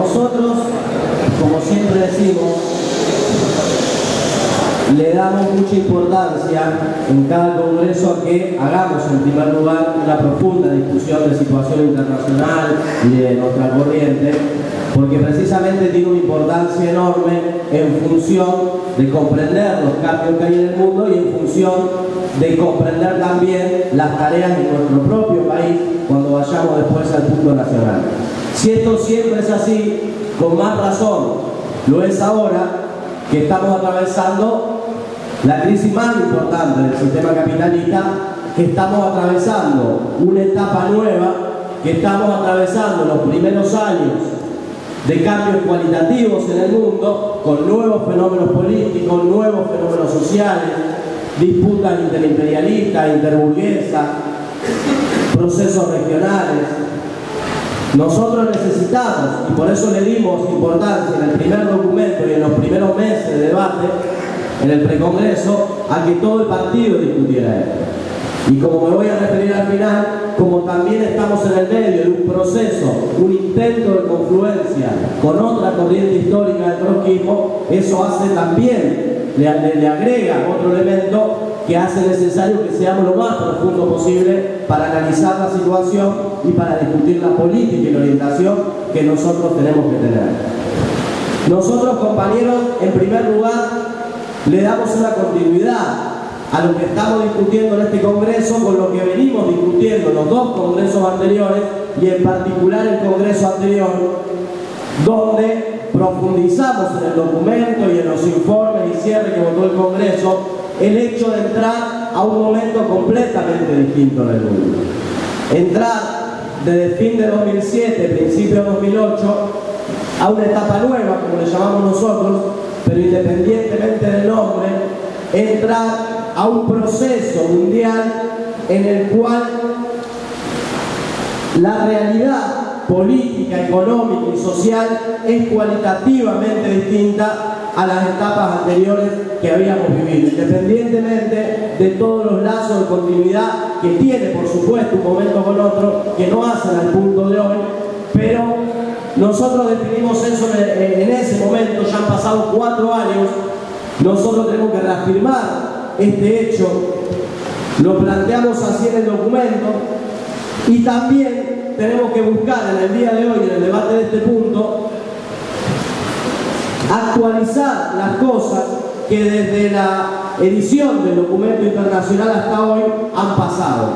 Nosotros, como siempre decimos, le damos mucha importancia en cada congreso a que hagamos en primer lugar una profunda discusión de situación internacional y de nuestra corriente, porque precisamente tiene una importancia enorme en función de comprender los cambios que hay en el mundo y en función de comprender también las tareas de nuestro propio país cuando vayamos después al punto nacional. Si esto siempre es así, con más razón lo es ahora que estamos atravesando la crisis más importante del sistema capitalista, que estamos atravesando una etapa nueva, que estamos atravesando los primeros años de cambios cualitativos en el mundo, con nuevos fenómenos políticos, nuevos fenómenos sociales, disputas interimperialistas, interburguesas, procesos regionales. Nosotros necesitamos, y por eso le dimos importancia en el primer documento y en los primeros meses de debate, en el precongreso, a que todo el partido discutiera esto. Y como me voy a referir al final, como también estamos en el medio de un proceso, un intento de confluencia con otra corriente histórica del trotskismo, eso hace también, le agrega otro elemento que hace necesario que seamos lo más profundo posible para analizar la situación y para discutir la política y la orientación que nosotros tenemos que tener. Nosotros, compañeros, en primer lugar, le damos una continuidad a lo que estamos discutiendo en este congreso con lo que venimos discutiendo en los dos congresos anteriores y en particular el congreso anterior, donde profundizamos en el documento y en los informes y cierre que votó el congreso el hecho de entrar a un momento completamente distinto en el mundo. Entrar desde fin de 2007, principio de 2008, a una etapa nueva, como le llamamos nosotros, pero independientemente del nombre, entrar a un proceso mundial en el cual la realidad política, económica y social es cualitativamente distinta a las etapas anteriores que habíamos vivido, independientemente de todos los lazos de continuidad que tiene, por supuesto, un momento con otro, que no hacen al punto de hoy, pero nosotros definimos eso en ese momento. Ya han pasado 4 años, nosotros tenemos que reafirmar este hecho, lo planteamos así en el documento, y también tenemos que buscar en el día de hoy, en el debate de este punto, actualizar las cosas que desde la edición del documento internacional hasta hoy han pasado.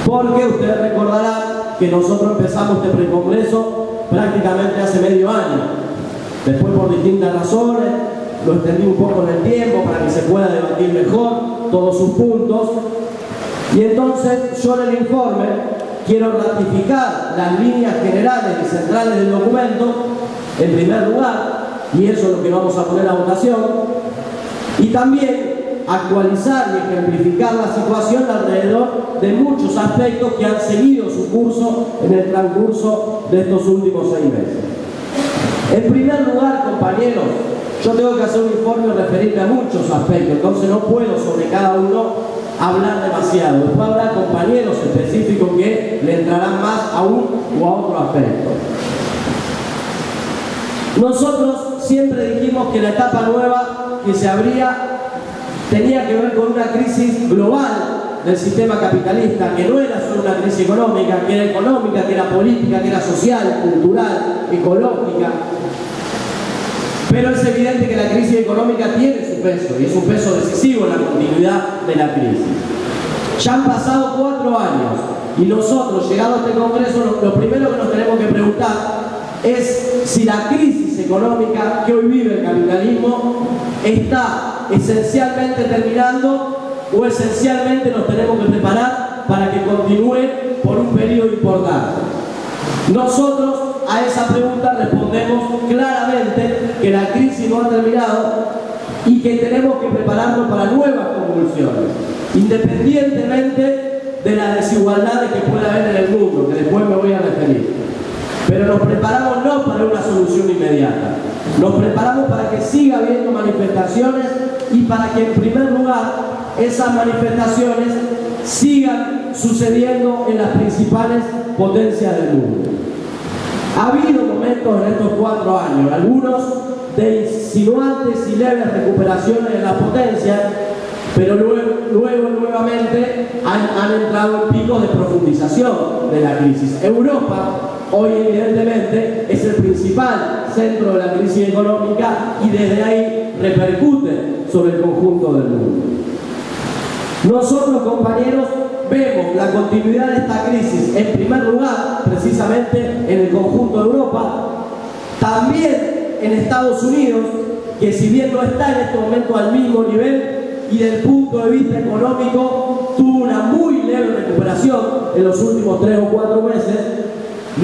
Porque ustedes recordarán que nosotros empezamos este precongreso prácticamente hace medio año. Después, por distintas razones, lo extendí un poco en el tiempo para que se pueda debatir mejor todos sus puntos. Y entonces yo en el informe quiero ratificar las líneas generales y centrales del documento, en primer lugar, y eso es lo que vamos a poner a votación, y también actualizar y ejemplificar la situación alrededor de muchos aspectos que han seguido su curso en el transcurso de estos últimos 6 meses. En primer lugar, compañeros, yo tengo que hacer un informe y referirme a muchos aspectos, entonces no puedo sobre cada uno hablar demasiado. Después habrá compañeros específicos que le entrarán más a un o a otro aspecto. Nosotros siempre dijimos que la etapa nueva que se abría tenía que ver con una crisis global del sistema capitalista, que no era solo una crisis económica, que era económica, que era política, que era social, cultural, ecológica. Pero es evidente que la crisis económica tiene su peso, y es un peso decisivo en la continuidad de la crisis. Ya han pasado 4 años, y nosotros, llegado a este congreso, lo primero que nos tenemos que preguntar es si la crisis económica que hoy vive el capitalismo está esencialmente terminando o esencialmente nos tenemos que preparar para que continúe por un periodo importante. Nosotros a esa pregunta respondemos claramente que la crisis no ha terminado y que tenemos que prepararnos para nuevas convulsiones, independientemente de las desigualdades que pueda haber en el mundo, que después me voy a referir. Pero nos preparamos no para una solución inmediata, nos preparamos para que siga habiendo manifestaciones y para que en primer lugar esas manifestaciones sigan sucediendo en las principales potencias del mundo. Ha habido momentos en estos 4 años, algunos de insinuantes y leves recuperaciones de la potencia, pero luego nuevamente han entrado en picos de profundización de la crisis. Europa hoy evidentemente es el principal centro de la crisis económica y desde ahí repercute sobre el conjunto del mundo. Nosotros, compañeros, vemos la continuidad de esta crisis en primer lugar precisamente en el conjunto de Europa, también en Estados Unidos, que si bien no está en este momento al mismo nivel y desde el punto de vista económico tuvo una muy leve recuperación en los últimos 3 o 4 meses,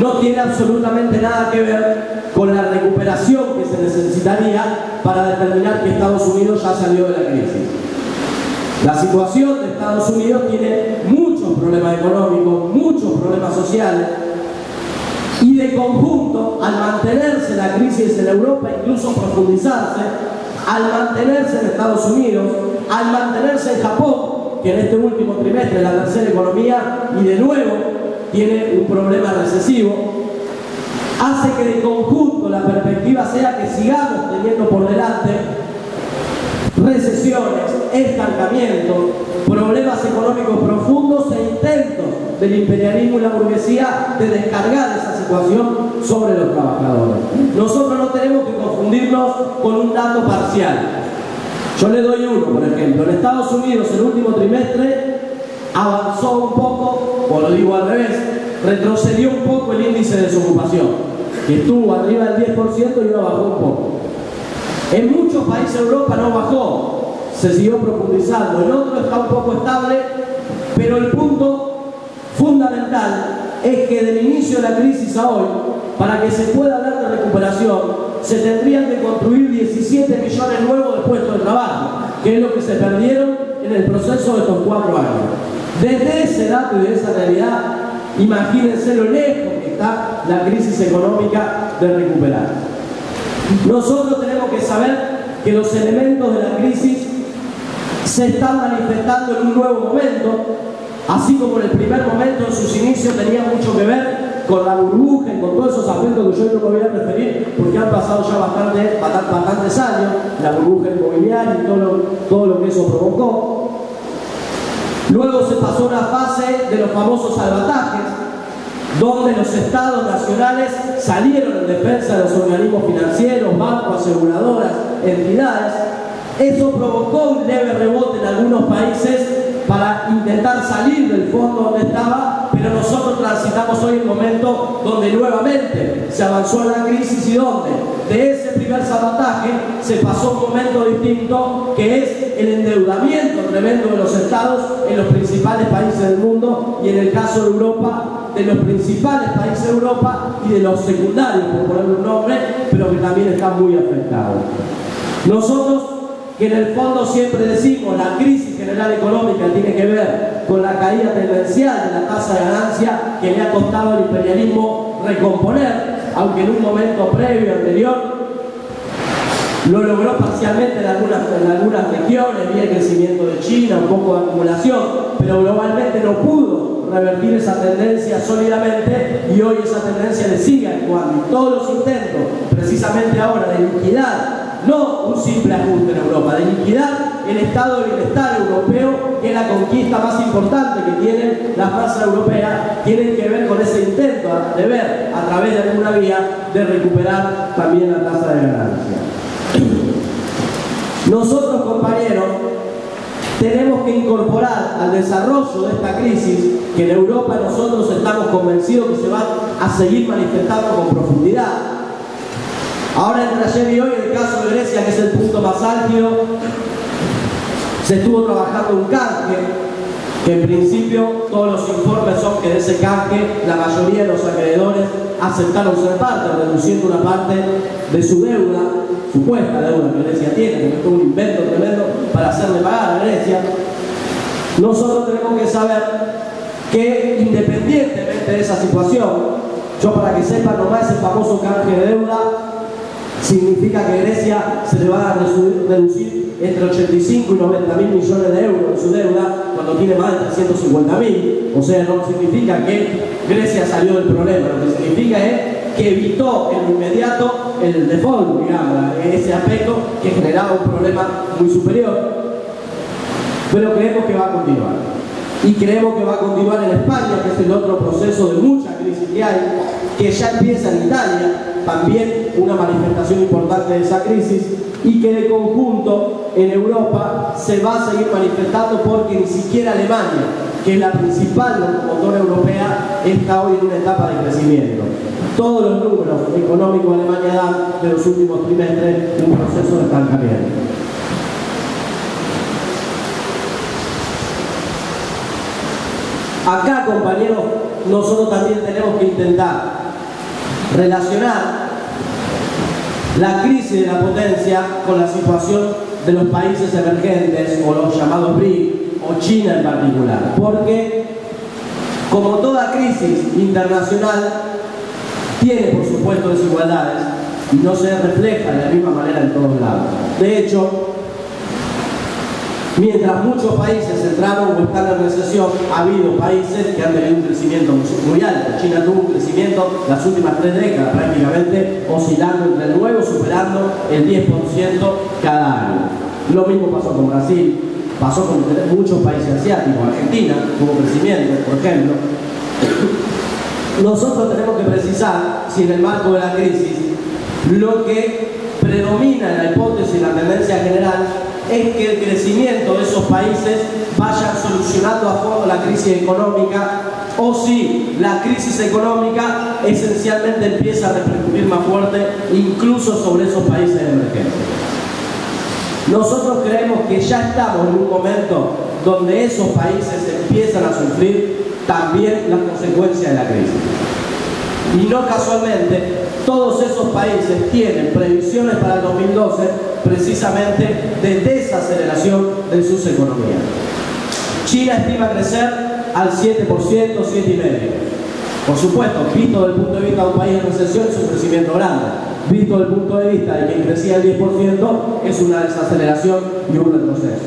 no tiene absolutamente nada que ver con la recuperación que se necesitaría para determinar que Estados Unidos ya salió de la crisis. La situación de Estados Unidos tiene muchos problemas económicos, muchos problemas sociales, y de conjunto, al mantenerse la crisis en Europa, incluso profundizarse, al mantenerse en Estados Unidos, al mantenerse en Japón, que en este último trimestre es la tercera economía y de nuevo tiene un problema recesivo, hace que de conjunto la perspectiva sea que sigamos teniendo por delante recesiones, estancamientos, problemas económicos profundos e intentos del imperialismo y la burguesía de descargar esa situación sobre los trabajadores. Nosotros no tenemos que confundirnos con un dato parcial. Yo le doy uno, por ejemplo. En Estados Unidos el último trimestre avanzó un poco, o lo digo al revés, retrocedió un poco el índice de desocupación, que estuvo arriba del 10% y ahora bajó un poco. En muchos países de Europa no bajó, se siguió profundizando, en otros está un poco estable, pero el punto fundamental es que del inicio de la crisis a hoy, para que se pueda hablar de recuperación, se tendrían que construir 17 millones nuevos de puestos de trabajo, que es lo que se perdieron en el proceso de estos 4 años. Desde ese dato y de esa realidad, imagínense lo lejos que está la crisis económica de recuperar. Nosotros tenemos que saber que los elementos de la crisis se están manifestando en un nuevo momento, así como en el primer momento en sus inicios tenía mucho que ver con la burbuja y con todos esos aspectos que yo no me voy a referir porque han pasado ya bastantes años, la burbuja inmobiliaria y todo lo que eso provocó. Luego se pasó una fase de los famosos salvatajes, donde los estados nacionales salieron en defensa de los organismos financieros, bancos, aseguradoras, entidades. Eso provocó un leve rebote en algunos países para intentar salir del fondo donde estaba, pero nosotros transitamos hoy un momento donde nuevamente se avanzó en la crisis y donde de ese primer sabotaje se pasó a un momento distinto, que es el endeudamiento tremendo de los estados en los principales países del mundo y en el caso de Europa, de los principales países de Europa y de los secundarios, por ponerle un nombre, pero que también están muy afectados. Nosotros, que en el fondo siempre decimos la crisis general económica tiene que ver con la caída tendencial de la tasa de ganancia que le ha costado al imperialismo recomponer, aunque en un momento previo, anterior, lo logró parcialmente en algunas regiones, vía el crecimiento de China, un poco de acumulación, pero globalmente no pudo revertir esa tendencia sólidamente y hoy esa tendencia le sigue actuando. Y todos los intentos, precisamente ahora, de liquidar, no un simple ajuste en Europa, de liquidar el estado de bienestar europeo, que es la conquista más importante que tienen las masas europeas, tienen que ver con ese intento de ver a través de alguna vía de recuperar también la tasa de ganancia. Nosotros, compañeros, tenemos que incorporar al desarrollo de esta crisis, que en Europa nosotros estamos convencidos que se va a seguir manifestando con profundidad. Ahora, entre ayer y hoy, en el caso de Grecia, que es el punto más álgido, se estuvo trabajando un canje, que en principio todos los informes son que de ese canje la mayoría de los acreedores aceptaron ser parte, reduciendo una parte de su deuda, supuesta deuda que Grecia tiene, que es un invento tremendo para hacerle pagar a Grecia. Nosotros tenemos que saber que, independientemente de esa situación, yo para que sepan nomás, ese famoso canje de deuda significa que Grecia se le va a reducir entre 85 y 90 mil millones de euros de su deuda cuando tiene más de 350.000. O sea, no significa que Grecia salió del problema, lo que significa es que evitó en lo inmediato el default, digamos, ese aspecto que generaba un problema muy superior. Pero creemos que va a continuar. Y creemos que va a continuar en España, que es el otro proceso de mucha crisis que hay, que ya empieza en Italia, también una manifestación importante de esa crisis, y que de conjunto en Europa se va a seguir manifestando porque ni siquiera Alemania, que es la principal locomotora europea, está hoy en una etapa de crecimiento. Todos los números económicos de Alemania dan de los últimos trimestres un proceso de estancamiento. Acá, compañeros, nosotros también tenemos que intentar relacionar la crisis de la potencia con la situación de los países emergentes o los llamados BRIC o China en particular, porque como toda crisis internacional tiene por supuesto desigualdades y no se refleja de la misma manera en todos lados. De hecho, mientras muchos países entraron o están en recesión, ha habido países que han tenido un crecimiento muy alto. China tuvo un crecimiento las últimas 3 décadas, prácticamente oscilando entre el 9, superando el 10% cada año. Lo mismo pasó con Brasil, pasó con muchos países asiáticos. Argentina tuvo crecimiento, por ejemplo. Nosotros tenemos que precisar si en el marco de la crisis lo que predomina en la hipótesis y la tendencia general es que el crecimiento de esos países vaya solucionando a fondo la crisis económica, o si la crisis económica esencialmente empieza a repercutir más fuerte incluso sobre esos países emergentes. Nosotros creemos que ya estamos en un momento donde esos países empiezan a sufrir también las consecuencias de la crisis. Y no casualmente, todos esos países tienen previsiones para el 2012 precisamente de desaceleración de sus economías. China estima crecer al 7%, 7,5%. Por supuesto, visto desde el punto de vista de un país en recesión, es un crecimiento grande. Visto desde el punto de vista de quien crecía el 10%, es una desaceleración y un retroceso.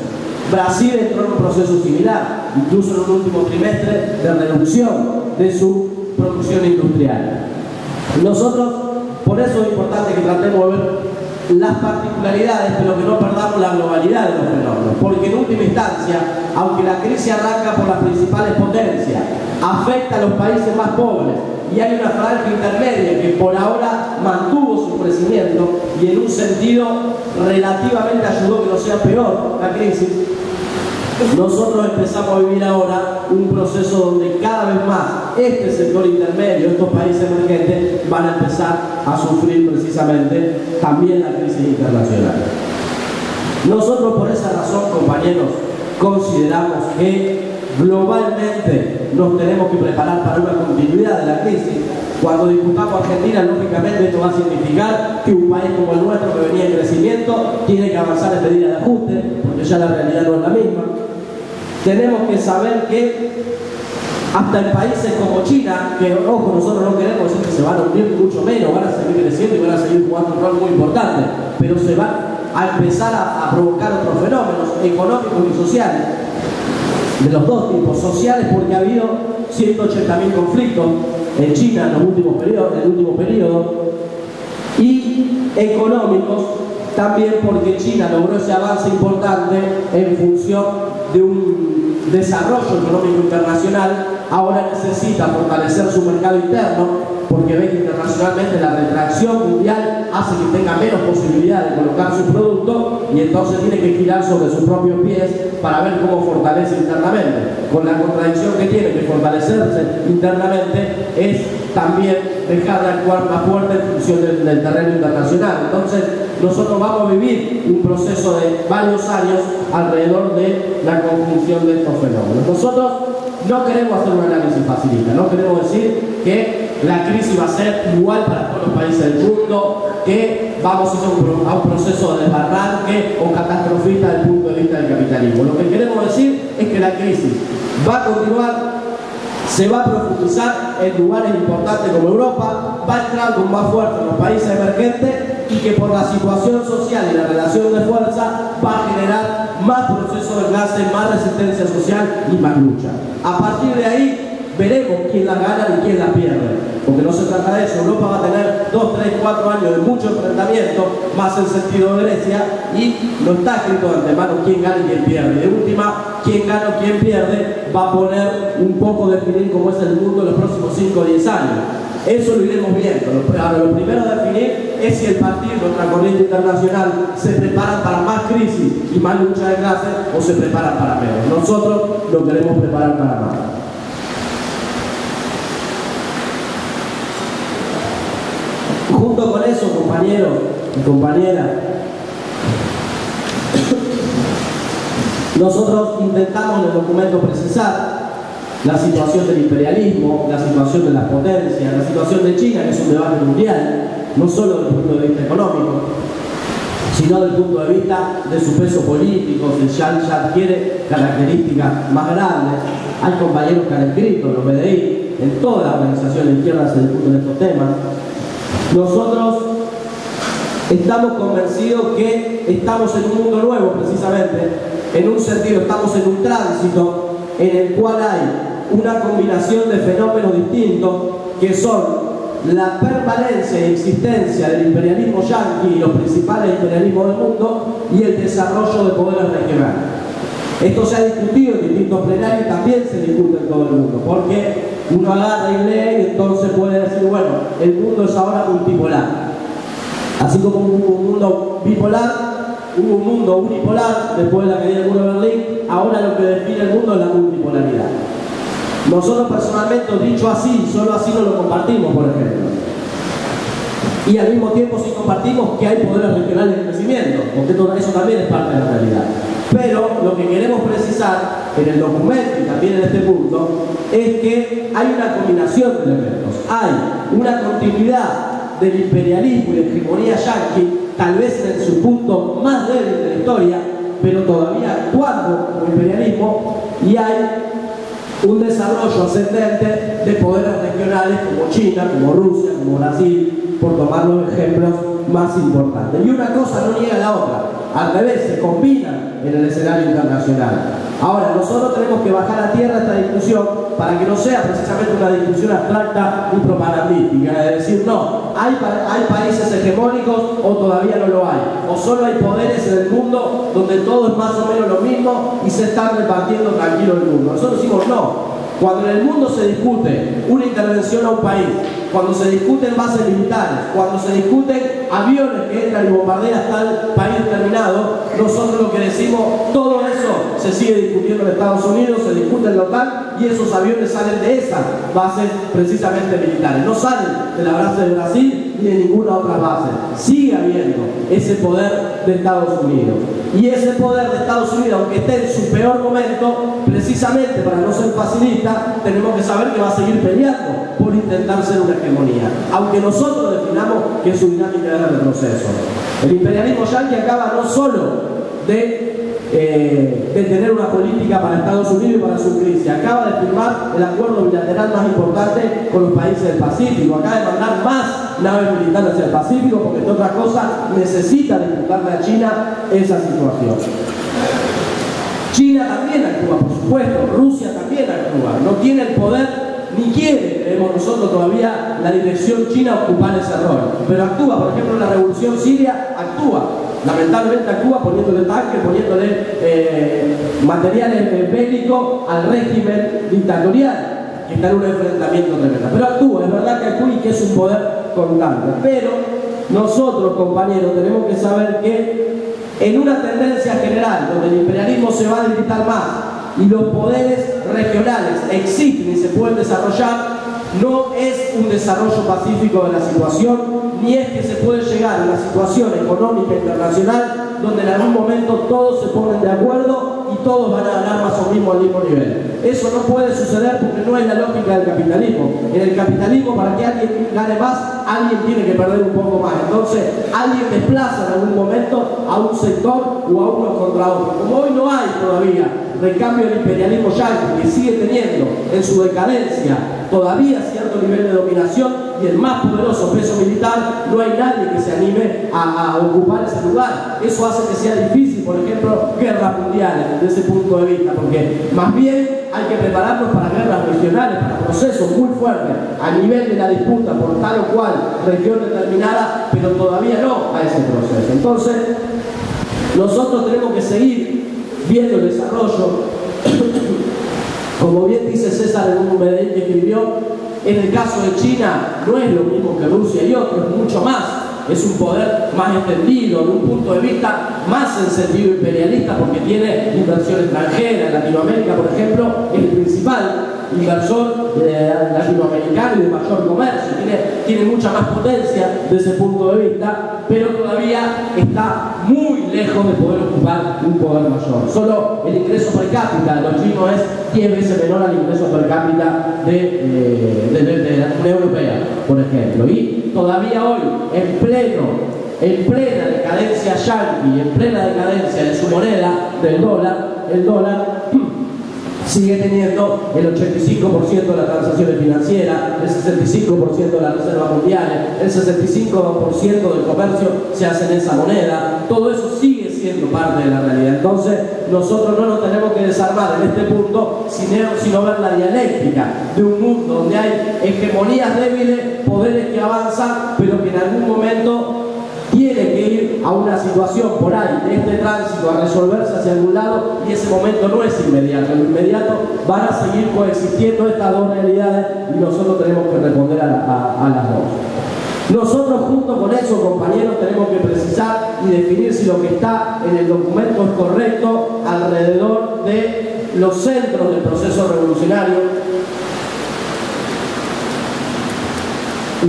Brasil entró en un proceso similar, incluso en un último trimestre de reducción de su producción industrial. Nosotros, por eso es importante que tratemos de ver las particularidades, pero que no perdamos la globalidad de los fenómenos, porque en última instancia, aunque la crisis arranca por las principales potencias, afecta a los países más pobres, y hay una franja intermedia que por ahora mantuvo su crecimiento y en un sentido relativamente ayudó que no sea peor la crisis. Nosotros empezamos a vivir ahora un proceso donde cada vez más este sector intermedio, estos países emergentes, van a empezar a sufrir precisamente también la crisis internacional. Nosotros por esa razón, compañeros, consideramos que globalmente nos tenemos que preparar para una continuidad de la crisis. Cuando discutamos Argentina, lógicamente esto va a significar que un país como el nuestro, que venía en crecimiento, tiene que avanzar en medidas de ajuste, porque ya la realidad no es la misma. Tenemos que saber que hasta en países como China, que ojo, nosotros no queremos decir que se van a hundir mucho menos, van a seguir creciendo y van a seguir jugando un rol muy importante, pero se van a empezar a provocar otros fenómenos económicos y sociales, de los dos tipos, sociales porque ha habido 180.000 conflictos en China en el último periodo, y económicos también porque China logró ese avance importante en función de un desarrollo económico internacional. Ahora necesita fortalecer su mercado interno porque ve que internacionalmente la retracción mundial hace que tenga menos posibilidad de colocar su producto y entonces tiene que girar sobre sus propios pies para ver cómo fortalece internamente. Con la contradicción que tiene que fortalecerse internamente es también dejar de actuar más fuerte en función del terreno internacional. Entonces nosotros vamos a vivir un proceso de varios años alrededor de la conjunción de estos fenómenos. Nosotros no queremos hacer un análisis facilista, no queremos decir que la crisis va a ser igual para todos los países del mundo, que vamos a un proceso de desbarranque o catastrofista desde el punto de vista del capitalismo. Lo que queremos decir es que la crisis va a continuar, se va a profundizar en lugares importantes como Europa, va a entrar con más fuerza en los países emergentes y que por la situación social y la relación de fuerza va a generar más procesos de clase, más resistencia social y más lucha. A partir de ahí veremos quién la gana y quién la pierde. porque no se trata de eso. Europa va a tener 2, 3, 4 años de mucho enfrentamiento, más en sentido de Grecia, y no está escrito de antemano quién gana y quién pierde. De última, quién gana o quién pierde va a poner un poco definir cómo es el mundo en los próximos 5 o 10 años. Eso lo iremos viendo. Ahora, lo primero a definir es si el partido, nuestra corriente internacional, se preparan para más crisis y más lucha de clases o se preparan para menos. Nosotros lo queremos preparar para más. Junto con eso, compañeros y compañeras, nosotros intentamos en el documento precisar la situación del imperialismo, la situación de las potencias, la situación de China, que es un debate mundial, no solo desde el punto de vista económico, sino desde el punto de vista de su peso político, si ya adquiere características más grandes. Hay compañeros que han escrito, los BDI, en toda la organización de izquierda se discuten estos temas. Nosotros estamos convencidos que estamos en un mundo nuevo, precisamente, en un sentido, estamos en un tránsito en el cual hay una combinación de fenómenos distintos que son la permanencia y existencia del imperialismo yanqui y los principales imperialismos del mundo y el desarrollo de poderes regionales. Esto se ha discutido en distintos plenarios y también se discute en todo el mundo, porque uno agarra y lee y entonces puede decir, bueno, el mundo es ahora multipolar. Así como hubo un mundo bipolar, hubo un mundo unipolar después de la caída del muro de Berlín, ahora lo que define el mundo es la multipolaridad. Nosotros personalmente, dicho así, solo así no lo compartimos, por ejemplo. Y al mismo tiempo sí compartimos que hay poderes regionales de crecimiento, porque eso también es parte de la realidad. Pero lo que queremos precisar en el documento y también en este punto es que hay una combinación de elementos. Hay una continuidad del imperialismo y de hegemonía yanqui, tal vez en su punto más débil de la historia, pero todavía actuando como imperialismo, y hay un desarrollo ascendente de poderes regionales como China, como Rusia, como Brasil, por tomar los ejemplos más importantes. Y una cosa no niega la otra, al revés, se combinan en el escenario internacional. Ahora, nosotros tenemos que bajar a tierra esta discusión para que no sea precisamente una discusión abstracta y propagandística, es decir, no, hay países hegemónicos o todavía no lo hay, o solo hay poderes en el mundo donde todo es más o menos lo mismo y se está repartiendo tranquilo el mundo. Nosotros decimos no. Cuando en el mundo se discute una intervención a un país, cuando se discuten bases militares, cuando se discuten aviones que entran y bombardean tal país determinado, nosotros lo que decimos, todo eso se sigue discutiendo en Estados Unidos, se discute en la OTAN y esos aviones salen de esas bases precisamente militares. No salen de la base de Brasil ni de ninguna otra base. Sigue habiendo ese poder de Estados Unidos. Y ese poder de Estados Unidos, aunque esté en su peor momento, precisamente para no ser facilista, tenemos que saber que va a seguir peleando por intentar ser una hegemonía, aunque nosotros definamos que su dinámica es de retroceso. El imperialismo yanqui acaba no solo de tener una política para Estados Unidos y para su crisis, acaba de firmar el acuerdo bilateral más importante con los países del Pacífico, acaba de mandar más naves militares hacia el Pacífico porque, entre otras cosas, necesita disputarle a China esa situación. China también actúa, por supuesto, Rusia también actúa, no tiene el poder ni quiere, creemos nosotros todavía, la dirección china ocupar ese rol, pero actúa. Por ejemplo, en la revolución siria actúa, lamentablemente actúa poniéndole tanques, poniéndole materiales bélicos al régimen dictatorial que está en un enfrentamiento tremendo, pero actúa, es verdad que actúa y que es un poder constante. Pero nosotros, compañeros, tenemos que saber que en una tendencia general donde el imperialismo se va a debilitar más y los poderes regionales existen y se pueden desarrollar, no es un desarrollo pacífico de la situación, ni es que se puede llegar a una situación económica internacional donde en algún momento todos se ponen de acuerdo y todos van a ganar más o menos al mismo nivel. Eso no puede suceder porque no es la lógica del capitalismo. En el capitalismo, para que alguien gane más, alguien tiene que perder un poco más. Entonces, alguien desplaza en algún momento a un sector o a unos contra otros. Como hoy no hay todavía recambio del imperialismo yanqui, que sigue teniendo en su decadencia todavía cierto nivel de dominación y el más poderoso peso militar, no hay nadie que se anime a ocupar ese lugar. Eso hace que sea difícil, por ejemplo, guerras mundiales desde ese punto de vista, porque más bien hay que prepararnos para guerras regionales, para procesos muy fuertes a nivel de la disputa por tal o cual región determinada, pero todavía no a ese proceso. Entonces, nosotros tenemos que seguir viendo el desarrollo. Como bien dice César en un Medellín que escribió, en el caso de China no es lo mismo que Rusia y otros, es mucho más. Es un poder más extendido, de un punto de vista más en sentido imperialista, porque tiene inversión extranjera. En Latinoamérica, por ejemplo, es el principal inversor latinoamericano y de mayor comercio. Tiene mucha más potencia desde ese punto de vista, pero todavía está muy lejos de poder ocupar un poder mayor. Solo el ingreso per cápita de los chinos es 10 veces menor al ingreso per cápita de la Unión Europea, por ejemplo. Y todavía hoy, en plena decadencia yanqui, en plena decadencia de su moneda, del dólar, el dólar sigue teniendo el 85% de las transacciones financieras, el 65% de las reservas mundiales, el 65% del comercio se hace en esa moneda. Todo eso sigue siendo parte de la realidad. Entonces, nosotros no nos tenemos que desarmar en este punto, sino ver la dialéctica de un mundo donde hay hegemonías débiles, poderes que avanzan, pero que en algún momento tiene que ir a una situación por ahí de este tránsito a resolverse hacia algún lado, y ese momento no es inmediato. En lo inmediato van a seguir coexistiendo estas dos realidades y nosotros tenemos que responder a las dos. Nosotros junto con eso, compañeros, tenemos que precisar y definir si lo que está en el documento es correcto alrededor de los centros del proceso revolucionario.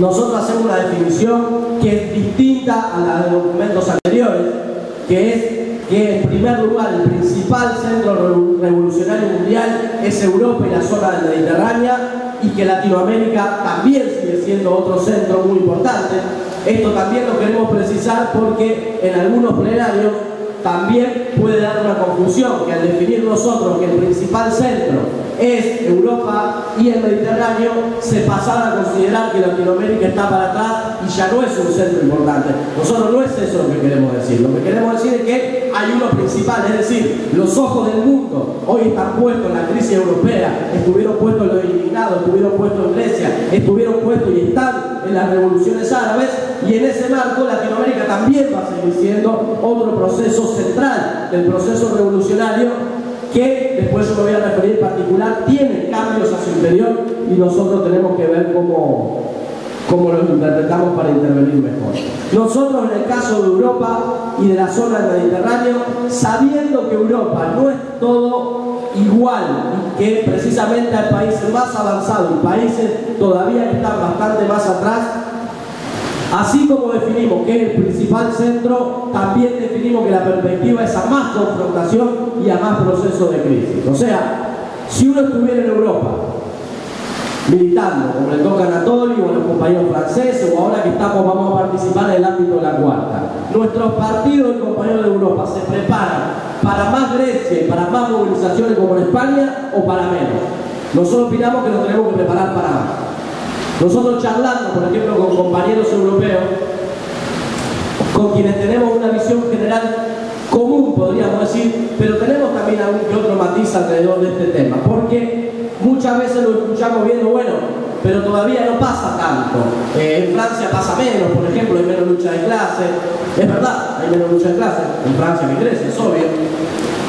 Nosotros hacemos una definición que es distinta a la de documentos anteriores, que es que en primer lugar el principal centro revolucionario mundial es Europa y la zona del Mediterráneo, y que Latinoamérica también sigue siendo otro centro muy importante. Esto también lo queremos precisar porque en algunos plenarios también puede dar una confusión, que al definir nosotros que el principal centro es Europa y el Mediterráneo, se pasara a considerar que Latinoamérica está para atrás y ya no es un centro importante. Nosotros no es eso lo que queremos decir. Lo que queremos decir es que hay uno principal, es decir, los ojos del mundo hoy están puestos en la crisis europea, estuvieron puestos en los indignados, estuvieron puestos en Grecia, estuvieron puestos y están en las revoluciones árabes, y en ese marco Latinoamérica también va a seguir siendo otro proceso central del proceso revolucionario, que después yo me voy a referir en particular, tiene cambios a su interior y nosotros tenemos que ver cómo los interpretamos para intervenir mejor. Nosotros en el caso de Europa y de la zona del Mediterráneo, sabiendo que Europa no es todo igual y que precisamente hay países más avanzados y países todavía que están bastante más atrás, así como definimos que es el principal centro, también definimos que la perspectiva es a más confrontación y a más proceso de crisis. O sea, si uno estuviera en Europa militando, como le toca a Anatoly o a los compañeros franceses, o ahora que vamos a participar en el ámbito de la cuarta, nuestros partidos y compañeros de Europa se preparan para más Grecia y para más movilizaciones como en España, o para menos. Nosotros opinamos que nos tenemos que preparar para más. Nosotros charlando, por ejemplo, con compañeros europeos, con quienes tenemos una visión general común, podríamos decir, pero tenemos también algún que otro matiz alrededor de este tema, porque muchas veces lo escuchamos viendo, bueno, pero todavía no pasa tanto. En Francia pasa menos, por ejemplo, hay menos lucha de clase. Es verdad, hay menos lucha de clase en Francia que en Grecia, es obvio.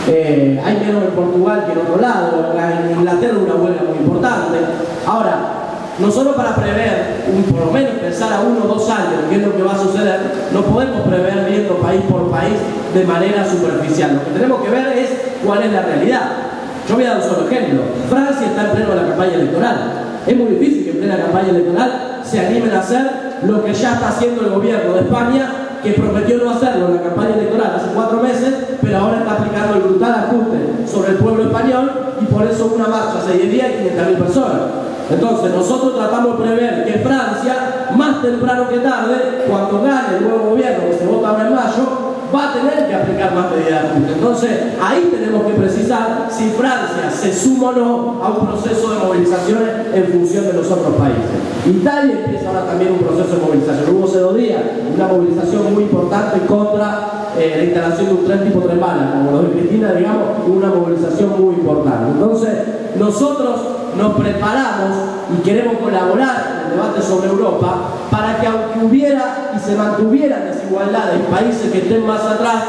Hay menos en Portugal que en otro lado, en Inglaterra una huelga muy importante. Ahora, nosotros para prever, por lo menos pensar a 1 o 2 años qué es lo que va a suceder, no podemos prever viendo país por país de manera superficial. Lo que tenemos que ver es cuál es la realidad. Yo voy a dar un solo ejemplo. Francia está en pleno de la campaña electoral. Es muy difícil que en plena campaña electoral se animen a hacer lo que ya está haciendo el gobierno de España, que prometió no hacerlo en la campaña electoral hace 4 meses, pero ahora está aplicando el brutal ajuste sobre el pueblo español, y por eso una marcha hace 10 días y 500.000 personas. Entonces nosotros tratamos de prever que Francia, más temprano que tarde, cuando gane el nuevo gobierno que se vota ahora en mayo, va a tener que aplicar más medidas de ajuste. Entonces, ahí tenemos que precisar si Francia se suma o no a un proceso de movilizaciones en función de los otros países. Italia empieza ahora también un proceso de movilización. Hubo hace 2 días una movilización muy importante contra la instalación de un tren tipo tren bala, como lo de Cristina, digamos, una movilización muy importante. Entonces, nosotros nos preparamos y queremos colaborar en el debate sobre Europa para que, aunque hubiera y se mantuvieran desigualdades en países que estén más atrás,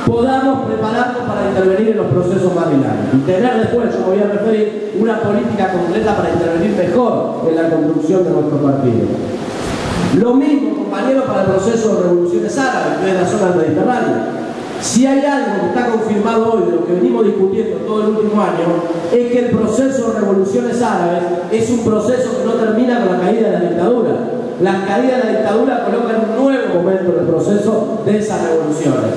podamos prepararnos para intervenir en los procesos más dinámicos y tener después, yo me voy a referir, una política concreta para intervenir mejor en la construcción de nuestro partido. Lo mismo, compañeros, para el proceso de revoluciones árabes, que es la zona del Mediterráneo. Si hay algo que está confirmado hoy de lo que venimos discutiendo todo el último año, es que el proceso de revoluciones árabes es un proceso que no termina con la caída de la dictadura. La caída de la dictadura coloca en un nuevo momento en el proceso de esas revoluciones.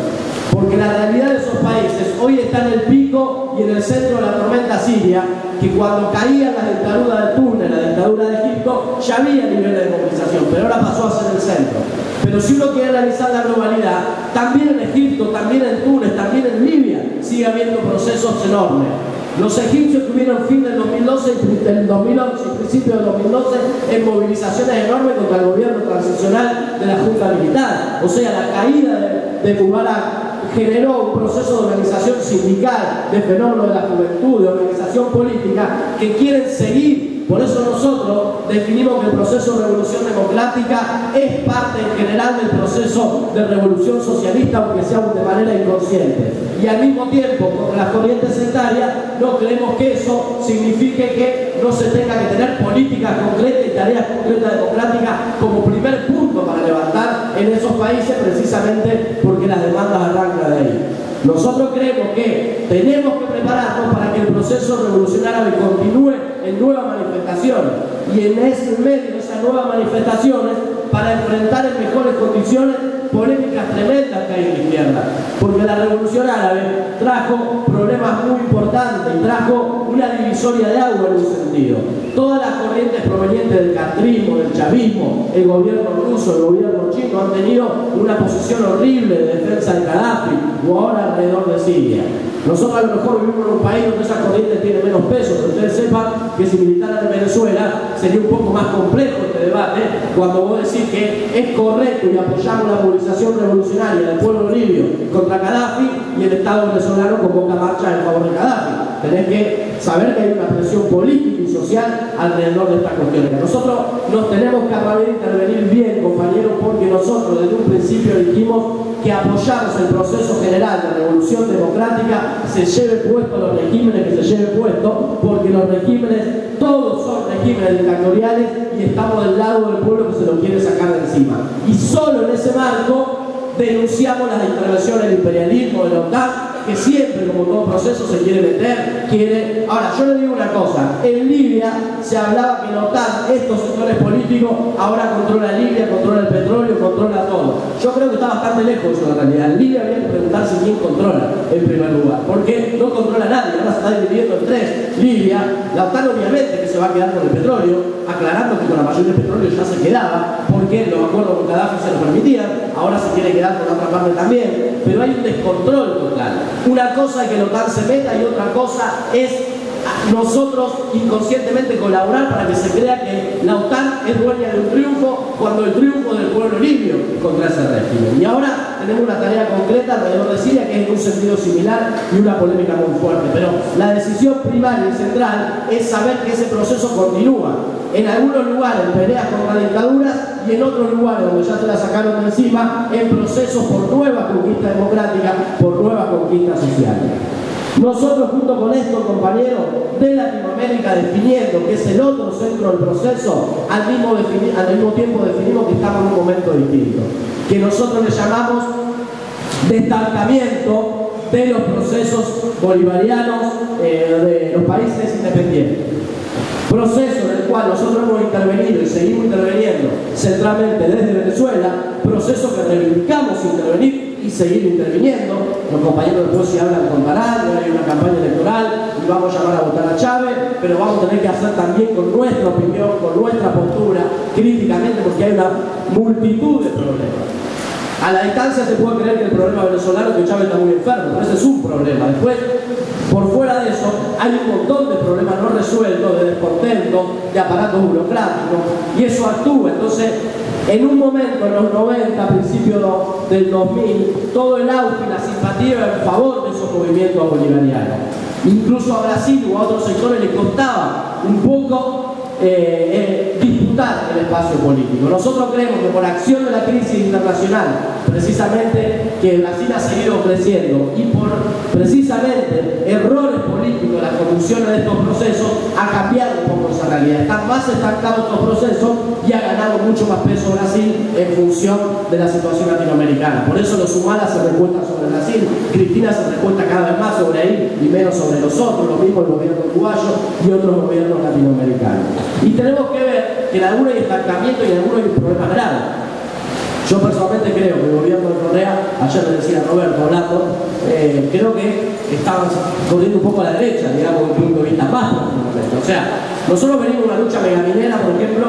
Porque la realidad de esos países hoy está en el pico y en el centro de la tormenta siria, que cuando caía la dictadura de Túnez, la dictadura de Egipto, ya había niveles de movilización, pero ahora pasó a ser el centro. Pero si uno quiere analizar la globalidad, también en Egipto, también en Túnez, también en Libia, sigue habiendo procesos enormes. Los egipcios tuvieron fin del 2011 y principio del 2012 en movilizaciones enormes contra el gobierno transicional de la Junta Militar. O sea, la caída de Mubarak generó un proceso de organización sindical, de fenómeno de la juventud, de organización política, que quieren seguir. Por eso nosotros definimos que el proceso de revolución democrática es parte en general del proceso de revolución socialista, aunque sea de manera inconsciente. Y al mismo tiempo, con las corrientes sectarias, no creemos que eso signifique que no se tenga que tener políticas concretas y tareas concretas democráticas como primer punto para levantar en esos países, precisamente porque las demandas arrancan de ahí. Nosotros creemos que tenemos que prepararnos para que el proceso revolucionario continúe en nuevas manifestaciones y en ese medio de esas nuevas manifestaciones para enfrentar en mejores condiciones polémicas tremendas que hay en la izquierda, porque la revolución árabe trajo problemas muy importantes y trajo una divisoria de agua en un sentido. Todas las corrientes provenientes del castrismo, del chavismo, el gobierno ruso, el gobierno chino han tenido una posición horrible de defensa de Gaddafi o ahora alrededor de Siria. Nosotros a lo mejor vivimos en un país donde esa corriente tiene menos peso, pero ustedes sepan que si militaran en Venezuela sería un poco más complejo este debate cuando vos decís que es correcto y apoyamos la movilización revolucionaria del pueblo libio contra Gaddafi y el Estado venezolano convoca marcha en favor de Gaddafi. Tenés que saber que hay una presión política y social alrededor de estas cuestiones. Nosotros nos tenemos que saber intervenir bien, compañeros, porque nosotros desde un principio dijimos que apoyamos el proceso general de revolución democrática, se lleve puesto los regímenes que se lleve puesto, porque los regímenes, todos son regímenes dictatoriales y estamos del lado del pueblo que se lo quiere sacar de encima. Y solo en ese marco denunciamos las intervenciones del imperialismo, de la OTAN, que siempre, como todo proceso, se quiere meter, Ahora, yo le digo una cosa, en Libia se hablaba que la OTAN, estos sectores políticos, ahora controla Libia, controla el petróleo, controla todo. Yo creo que está bastante lejos de eso en realidad. En Libia habría que preguntarse quién controla, en primer lugar, porque no controla nadie, ahora se está dividiendo en tres. Libia, la OTAN obviamente que se va a quedar con el petróleo, aclarando que con la mayoría del petróleo ya se quedaba, porque los acuerdos con Gaddafi se lo permitían, ahora se quiere quedar con la otra parte también, pero hay un descontrol total. Una cosa es que la OTAN se meta y otra cosa es nosotros inconscientemente colaborar para que se crea que la OTAN es dueña de un triunfo cuando el triunfo del pueblo libio contra ese régimen. Y ahora tenemos una tarea concreta alrededor de Siria que es en un sentido similar y una polémica muy fuerte, pero la decisión primaria y central es saber que ese proceso continúa. En algunos lugares peleas contra dictaduras y en otros lugares donde ya se la sacaron de encima en procesos por nuevas conquistas democráticas, por nuevas conquistas sociales. Nosotros junto con estos compañeros de Latinoamérica definiendo que es el otro centro del proceso, al mismo tiempo definimos que estamos en un momento distinto, que nosotros le llamamos destacamiento de los procesos bolivarianos de los países independientes. Proceso en el cual nosotros hemos intervenido y seguimos interviniendo centralmente desde Venezuela, proceso que reivindicamos intervenir y seguir interviniendo. Los compañeros después si hablan contarán, hay una campaña electoral y vamos a llamar a votar a Chávez, pero vamos a tener que hacer también con nuestra opinión, con nuestra postura, críticamente, porque hay una multitud de problemas. A la distancia se puede creer que el problema venezolano es que Chávez está muy enfermo, pero ese es un problema. Después, por fuera de eso, hay un montón de problemas no resueltos, de descontento, de aparatos burocráticos, y eso actúa. Entonces, en un momento, en los 90, a principios del 2000, todo el auge y la simpatía era en favor de esos movimientos bolivarianos. Incluso a Brasil o a otros sectores les costaba un poco disputar el espacio político. Nosotros creemos que por acción de la crisis internacional, precisamente que Brasil ha seguido creciendo, y por precisamente errores políticos, las conducciones de estos procesos, ha cambiado un poco esa realidad. Están más estancados estos procesos y ha ganado mucho más peso Brasil en función de la situación latinoamericana. Por eso los Humala se recuentan sobre Brasil, Cristina se recuenta cada vez más sobre ahí y menos sobre los otros, lo mismo el gobierno uruguayo y otros gobiernos latinoamericanos. Y tenemos que ver que en algunos hay estancamiento y en algunos hay problemas graves. Yo personalmente creo que el gobierno de Correa, ayer le decía a Roberto hablando, creo que estaban corriendo un poco a la derecha, digamos, desde un punto de vista más profundamente. O sea, nosotros venimos de una lucha megaminera, por ejemplo,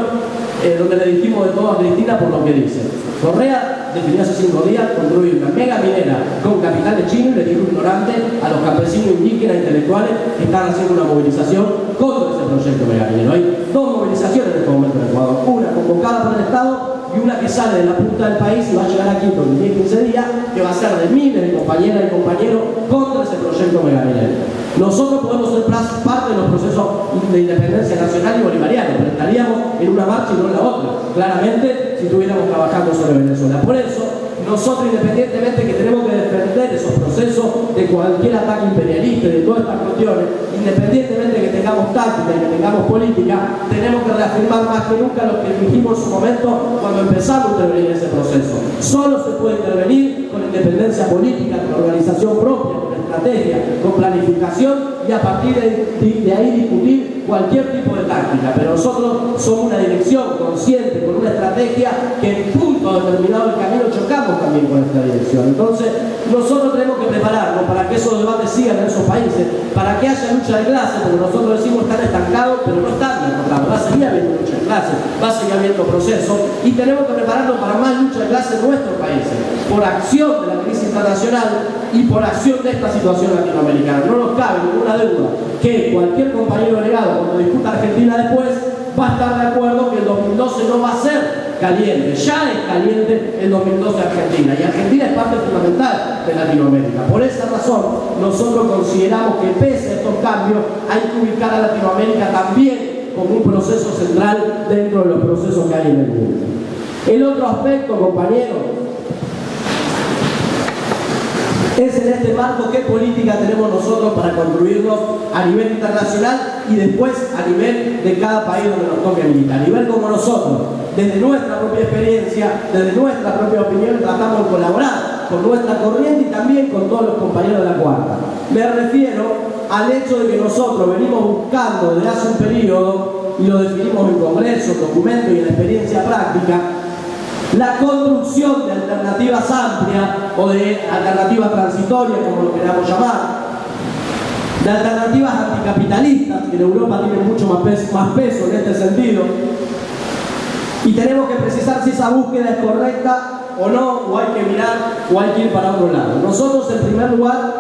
donde le dijimos de todo a Cristina por lo que dice. Correa definió hace 5 días construir una mega minera con capitales chinos y le dijo ignorante a los campesinos indígenas intelectuales que están haciendo una movilización contra ese proyecto megaminero. Hay 2 movilizaciones en este momento en Ecuador, una convocada por el Estado y una que sale de la punta del país y va a llegar aquí en 10-15 días, que va a ser de miles de compañeras y compañeros contra ese proyecto megaminero. Nosotros podemos ser parte de los procesos de independencia nacional y bolivariano, pero estaríamos en una marcha y no en la otra, claramente, si estuviéramos trabajando sobre Venezuela. Por eso, nosotros, independientemente que tenemos que defender esos procesos de cualquier ataque imperialista y de todas estas cuestiones, independientemente que tengamos táctica y que tengamos política, tenemos que reafirmar más que nunca lo que dijimos en su momento cuando empezamos a intervenir en ese proceso. Solo se puede intervenir con independencia política, con organización propia, con estrategia, con planificación y a partir de ahí discutir cualquier tipo de táctica. Pero nosotros somos una dirección consciente, con una estrategia que en punto determinado del camino chocamos también con esta dirección. Entonces, nosotros tenemos que prepararnos para que esos debates sigan en esos países, para que haya lucha de clases, porque nosotros decimos están estancados, pero no están derrotados. Va a seguir habiendo lucha de clases, va a seguir habiendo procesos, y tenemos que prepararnos para más lucha de clases en nuestros países, por acción de la crisis internacional y por acción de esta situación latinoamericana. No nos cabe ninguna duda que cualquier compañero delegado, cuando discuta Argentina después, va a estar de acuerdo que el 2012 no va a ser caliente. Ya es caliente el 2012 Argentina, y Argentina es parte fundamental de Latinoamérica. Por esa razón, nosotros consideramos que pese a estos cambios, hay que ubicar a Latinoamérica también como un proceso central dentro de los procesos que hay en el mundo. El otro aspecto, compañeros, es en este marco qué política tenemos nosotros para construirnos a nivel internacional y después a nivel de cada país donde nos toque militar. Y ver cómo nosotros, desde nuestra propia experiencia, desde nuestra propia opinión, tratamos de colaborar con nuestra corriente y también con todos los compañeros de la Cuarta. Me refiero al hecho de que nosotros venimos buscando desde hace un periodo, y lo definimos en congresos, documentos y en la experiencia práctica, la construcción de alternativas amplias o de alternativas transitorias, como lo queramos llamar, de alternativas anticapitalistas, que en Europa tienen mucho más peso en este sentido, y tenemos que precisar si esa búsqueda es correcta o no, o hay que mirar o hay que ir para otro lado. Nosotros, en primer lugar,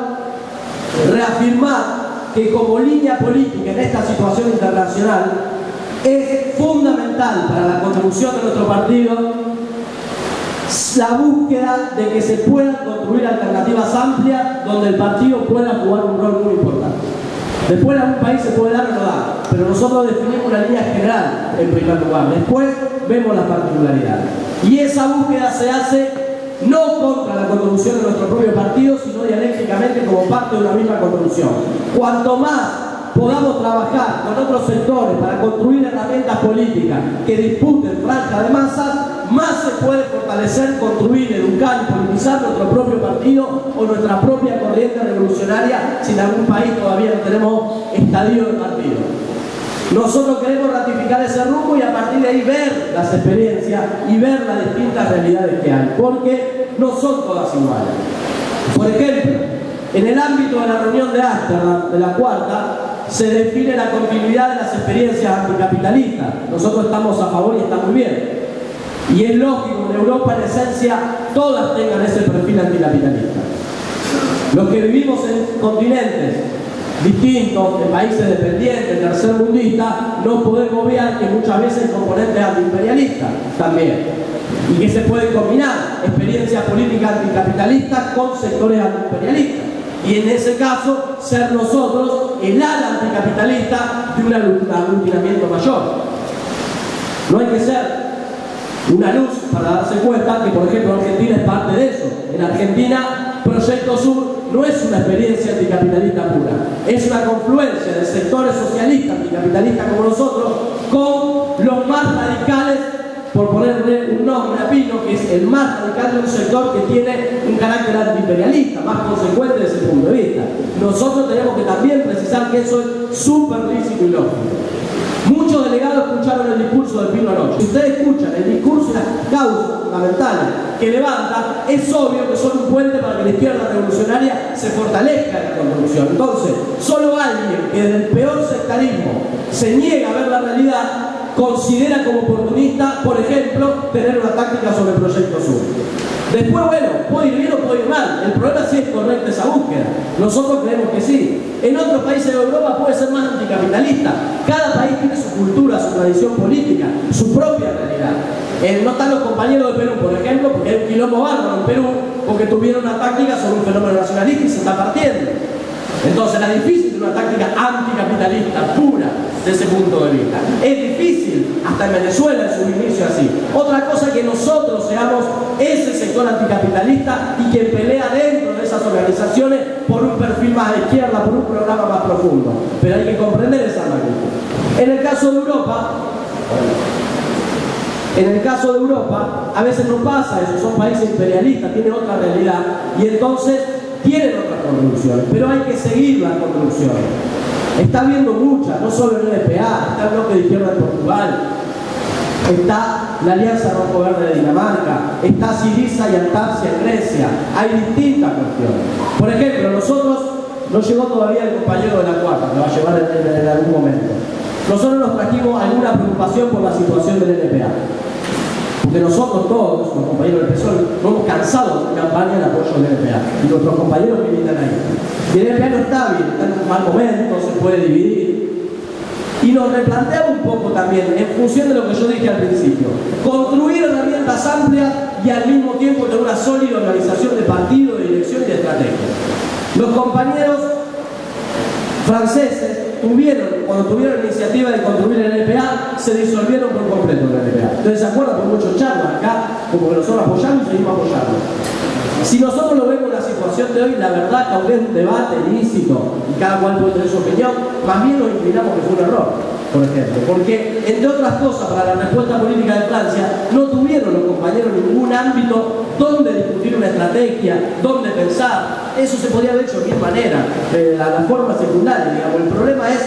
reafirmar que como línea política en esta situación internacional es fundamental para la contribución de nuestro partido la búsqueda de que se puedan construir alternativas amplias donde el partido pueda jugar un rol muy importante. Después en algún país se puede dar o no dar, pero nosotros definimos una línea general en primer lugar, después vemos las particularidades. Y esa búsqueda se hace no contra la contribución de nuestro propio partido, sino dialécticamente como parte de una misma contribución. Cuanto más podamos trabajar con otros sectores para construir herramientas políticas que disputen franja de masas, más se puede fortalecer, construir, educar y politizar nuestro propio partido o nuestra propia corriente revolucionaria si en algún país todavía no tenemos estadio de partido. Nosotros queremos ratificar ese rumbo y a partir de ahí ver las experiencias y ver las distintas realidades que hay, porque no son todas iguales. Por ejemplo, en el ámbito de la reunión de Ámsterdam, de la Cuarta, se define la continuidad de las experiencias anticapitalistas. Nosotros estamos a favor y está muy bien. Y es lógico que en Europa, en esencia, todas tengan ese perfil anticapitalista. Los que vivimos en continentes distintos, en países dependientes, tercermundistas, no podemos obviar que muchas veces hay componentes antiimperialistas también. Y que se pueden combinar experiencias políticas anticapitalistas con sectores antiimperialistas. Y en ese caso, ser nosotros el ala anticapitalista de un aglutinamiento mayor. No hay que ser una luz para darse cuenta que, por ejemplo, Argentina es parte de eso. En Argentina, Proyecto Sur no es una experiencia anticapitalista pura, es una confluencia de sectores socialistas anticapitalistas como nosotros con los más radicales, por ponerle un nombre a Pino, que es el más radical de un sector que tiene un carácter antiimperialista, más consecuente desde ese punto de vista. Nosotros tenemos que también precisar que eso es súper lícito y lógico. Muchos delegados escucharon el discurso de Pino anoche. Si ustedes escuchan el discurso y las causas fundamentales que levanta, es obvio que son un puente para que la izquierda revolucionaria se fortalezca en la construcción. Entonces, solo alguien que desde el peor sectarismo se niega a ver la realidad considera como oportunista, por ejemplo, tener una táctica sobre el Proyecto Sur. Después, bueno, puede ir bien o puede ir mal. El problema es si es correcta esa búsqueda. Nosotros creemos que sí. En otros países de Europa puede ser más anticapitalista. Cada país tiene su cultura, su tradición política, su propia realidad. No están los compañeros de Perú, por ejemplo, porque hay un quilombo bárbaro en Perú, porque tuvieron una táctica sobre un fenómeno nacionalista y se está partiendo. Entonces era difícil tener una táctica anticapitalista pura desde ese punto de vista. Es difícil, hasta en Venezuela en su inicio así. Otra cosa es que nosotros seamos ese sector anticapitalista y que pelea dentro de esas organizaciones por un perfil más de izquierda, por un programa más profundo. Pero hay que comprender esa magnitud. En el caso de Europa, a veces no pasa eso, son países imperialistas, tienen otra realidad y entonces tienen otras construcciones, pero hay que seguir las construcciones. Está habiendo muchas, no solo en el NPA, está el bloque de izquierda de Portugal, está la Alianza Rojo Verde de Dinamarca, está Syriza y Antarsia en Grecia, hay distintas cuestiones. Por ejemplo, nosotros, no llegó todavía el compañero de la cuarta, que va a llevar en algún momento. Nosotros nos trajimos alguna preocupación por la situación del NPA. Porque nosotros todos, los compañeros del PSOE, no hemos cansado de campaña en apoyo del NPA. Y nuestros compañeros militan ahí. Y el NPA no está bien, está en un mal momento, se puede dividir. Y nos replanteamos un poco también, en función de lo que yo dije al principio, construir herramientas amplias y al mismo tiempo tener una sólida organización de partido, de dirección y de estrategia. Los compañeros franceses cuando tuvieron la iniciativa de construir el NPA, se disolvieron por completo el NPA. Entonces se acuerdan por muchos charlas acá, como que nosotros apoyamos y seguimos apoyando. Si nosotros lo vemos en la situación de hoy, la verdad que aunque es un debate ilícito y cada cual puede tener su opinión, más bien nos inclinamos que fue un error, por ejemplo. Porque, entre otras cosas, para la respuesta política de Francia, no tuvieron los compañeros ningún ámbito donde discutir una estrategia, donde pensar. Eso se podía haber hecho de mil maneras, de la forma secundaria, digamos. El problema es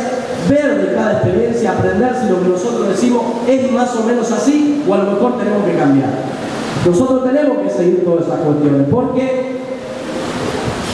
ver de cada experiencia, aprender si lo que nosotros decimos es más o menos así o a lo mejor tenemos que cambiar. Nosotros tenemos que seguir todas esas cuestiones, porque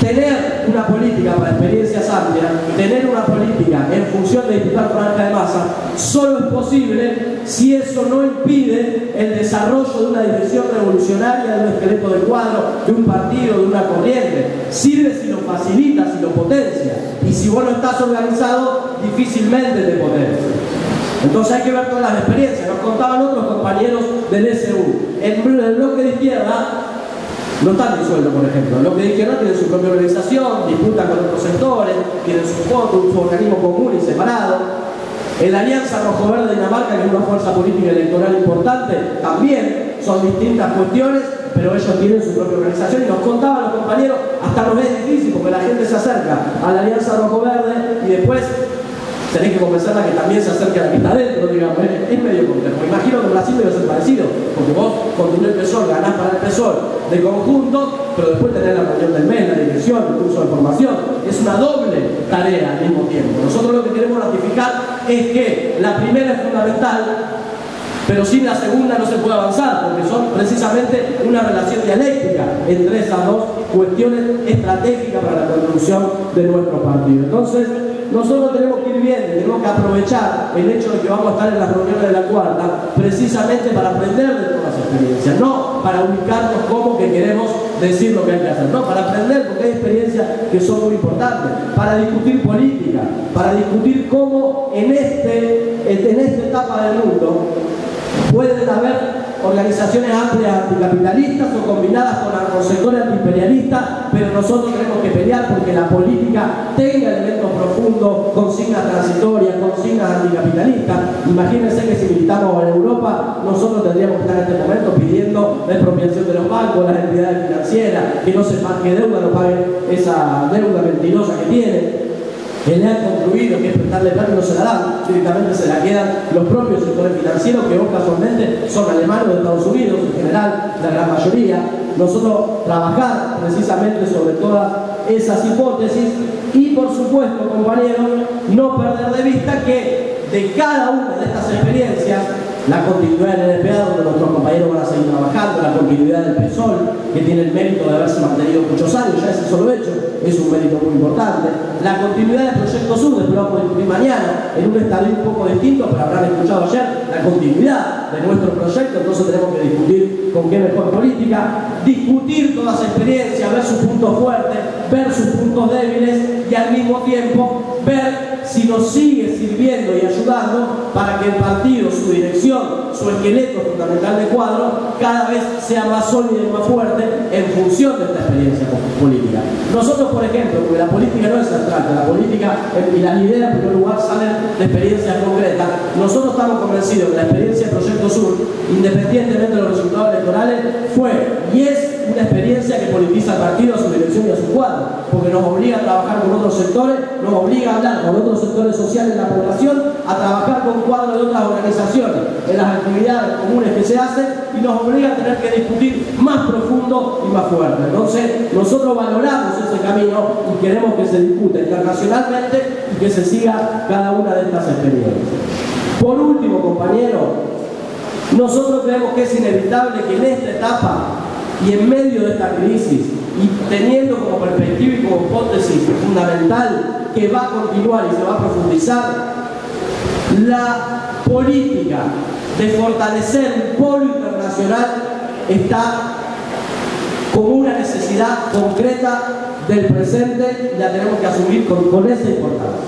tener una política para experiencias amplias, tener una política en función de disputar franja de masa, solo es posible si eso no impide el desarrollo de una dirección revolucionaria, de un esqueleto de cuadro, de un partido, de una corriente. Sirve si lo facilita, si lo potencia. Y si vos no estás organizado, difícilmente te potencia. Entonces hay que ver todas las experiencias. Nos contaban otros compañeros del SU. El bloque de izquierda no están disueltos, por ejemplo. El bloque de izquierda tiene su propia organización, disputan con otros sectores, tienen su foto, su organismo común y separado. En la Alianza Rojo Verde de Dinamarca, que es una fuerza política electoral importante, también son distintas cuestiones, pero ellos tienen su propia organización. Y nos contaban los compañeros, hasta nos es difícil porque la gente se acerca a la Alianza Rojo Verde y después tenés que convencerla que también se acerque a la que está adentro, digamos. Es medio complejo. Me imagino que en Brasil debe ser parecido, porque vos con tu PSOE ganás para el PSOE de conjunto, pero después tenés la reunión del mes, la dirección, el curso de formación. Es una doble tarea al mismo tiempo. Nosotros lo que queremos ratificar es que la primera es fundamental, pero sin la segunda no se puede avanzar, porque son precisamente una relación dialéctica entre esas dos cuestiones estratégicas para la construcción de nuestro partido. Entonces, nosotros tenemos que ir viendo, tenemos que aprovechar el hecho de que vamos a estar en las reuniones de la cuarta, precisamente para aprender de todas las experiencias, no para ubicarnos como que queremos decir lo que hay que hacer, no, para aprender, porque hay experiencias que son muy importantes, para discutir política, para discutir cómo en esta etapa del mundo pueden haber organizaciones amplias anticapitalistas o combinadas con sectores antiimperialistas, pero nosotros tenemos que pelear porque la política tenga elementos profundos, consignas transitorias, consignas anticapitalistas. Imagínense que si militamos en Europa, nosotros tendríamos que estar en este momento pidiendo la expropiación de los bancos, las entidades financieras, que no se pague deuda, no paguen esa deuda mentirosa que tienen, que le han concluido que es prestarle plata y no se la dan, directamente se la quedan los propios sectores financieros, que casualmente son alemanes de Estados Unidos, en general, la gran mayoría. Nosotros trabajar precisamente sobre todas esas hipótesis y, por supuesto, compañeros, no perder de vista que de cada una de estas experiencias, la continuidad del NPA, donde nuestros compañeros van a seguir trabajando, la continuidad del PSOL, que tiene el mérito de haberse mantenido muchos años, ya ese solo hecho es un mérito muy importante, la continuidad del Proyecto Sur, después vamos a discutir mañana, en un estadio un poco distinto, pero habrán escuchado ayer, la continuidad de nuestro proyecto, entonces tenemos que discutir con qué mejor política, discutir todas las experiencias, ver sus puntos fuertes, ver sus puntos débiles y al mismo tiempo ver si nos sigue sirviendo y ayudando para que el partido, su dirección, su esqueleto fundamental de cuadro, cada vez sea más sólido y más fuerte en función de esta experiencia política. Nosotros, por ejemplo, porque la política no es abstracta, la política y las ideas en primer lugar salen de experiencias concretas, nosotros estamos convencidos que la experiencia del Proyecto Sur, independientemente de los resultados electorales, fue y es una experiencia que politiza al partido, a su dirección y a su cuadro, porque nos obliga a trabajar con otros sectores, nos obliga a hablar con otros sectores sociales de la población, a trabajar con cuadros de otras organizaciones en las actividades comunes que se hacen y nos obliga a tener que discutir más profundo y más fuerte. Entonces, nosotros valoramos ese camino y queremos que se discuta internacionalmente y que se siga cada una de estas experiencias. Por último, compañeros, nosotros creemos que es inevitable que en esta etapa y en medio de esta crisis y teniendo como perspectiva y como hipótesis fundamental que va a continuar y se va a profundizar, la política de fortalecer un polo internacional está como una necesidad concreta del presente y la tenemos que asumir con esa importancia.